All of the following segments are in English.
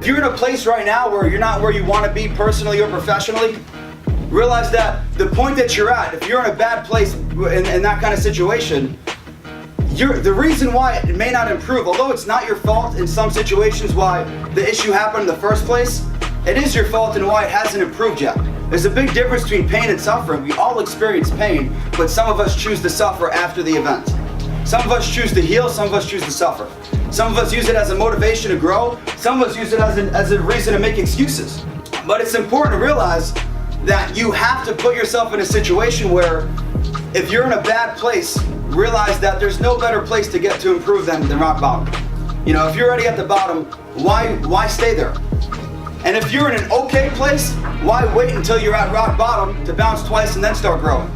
If you're in a place right now where you're not where you want to be personally or professionally, realize that the point that you're at, if you're in a bad place in that kind of situation, the reason why it may not improve, although it's not your fault in some situations why the issue happened in the first place, it is your fault in why it hasn't improved yet. There's a big difference between pain and suffering. We all experience pain, but some of us choose to suffer after the event. Some of us choose to heal, some of us choose to suffer. Some of us use it as a motivation to grow, some of us use it as a reason to make excuses. But it's important to realize that you have to put yourself in a situation where if you're in a bad place, realize that there's no better place to get to improve than rock bottom. You know, if you're already at the bottom, why stay there? And if you're in an okay place, why wait until you're at rock bottom to bounce twice and then start growing?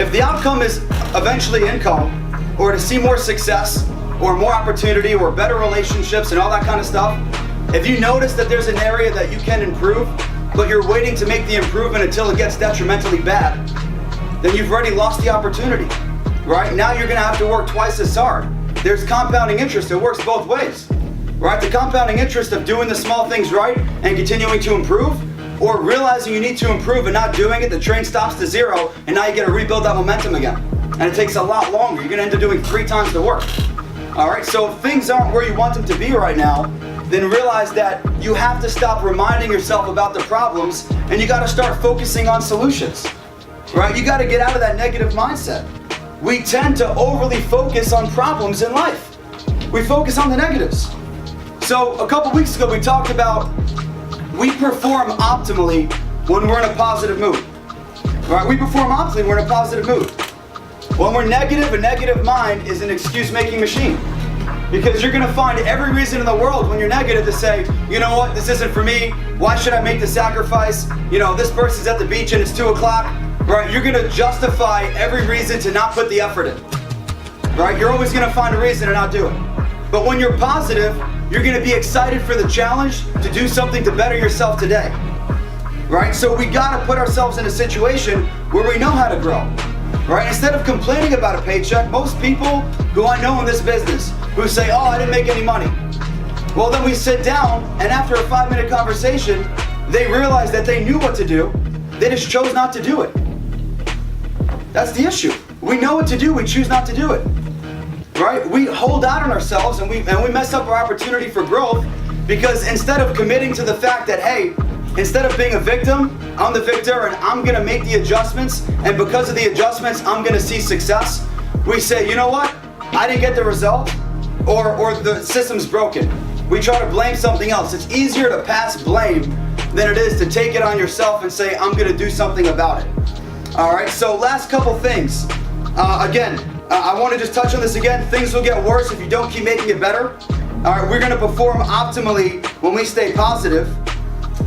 If the outcome is eventually income, or to see more success, or more opportunity, or better relationships and all that kind of stuff, if you notice that there's an area that you can improve, but you're waiting to make the improvement until it gets detrimentally bad, then you've already lost the opportunity, right? Now you're gonna have to work twice as hard. There's compounding interest, it works both ways, right? The compounding interest of doing the small things right and continuing to improve, or realizing you need to improve and not doing it, the train stops to zero, and now you gotta rebuild that momentum again. And it takes a lot longer. You're gonna end up doing 3 times the work. All right, so if things aren't where you want them to be right now, then realize that you have to stop reminding yourself about the problems and you gotta start focusing on solutions, right? You gotta get out of that negative mindset. We tend to overly focus on problems in life. We focus on the negatives. So a couple weeks ago we talked about we perform optimally when we're in a positive mood, right? We perform optimally when we're in a positive mood. When we're negative, a negative mind is an excuse-making machine. Because you're gonna find every reason in the world when you're negative to say, you know what, this isn't for me, why should I make the sacrifice? You know, this person's at the beach and it's 2 o'clock, right? You're gonna justify every reason to not put the effort in, right? You're always gonna find a reason to not do it. But when you're positive, you're gonna be excited for the challenge to do something to better yourself today, right? So we gotta put ourselves in a situation where we know how to grow. Right? Instead of complaining about a paycheck, most people who I know in this business who say, oh, I didn't make any money. Well, then we sit down and after a 5-minute conversation, they realize that they knew what to do. They just chose not to do it. That's the issue. We know what to do, we choose not to do it. Right? We hold out on ourselves and we mess up our opportunity for growth because instead of committing to the fact that, hey, instead of being a victim, I'm the victor and I'm gonna make the adjustments, and because of the adjustments, I'm gonna see success. We say, you know what? I didn't get the result, or the system's broken. We try to blame something else. It's easier to pass blame than it is to take it on yourself and say, I'm gonna do something about it. All right, so last couple things. I wanna just touch on this again. Things will get worse if you don't keep making it better. All right, we're gonna perform optimally when we stay positive.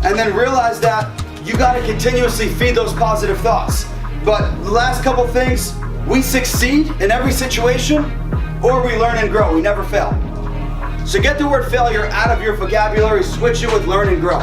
And then realize that you got to continuously feed those positive thoughts. But the last couple things, we succeed in every situation or we learn and grow. We never fail. So get the word failure out of your vocabulary, switch it with learn and grow.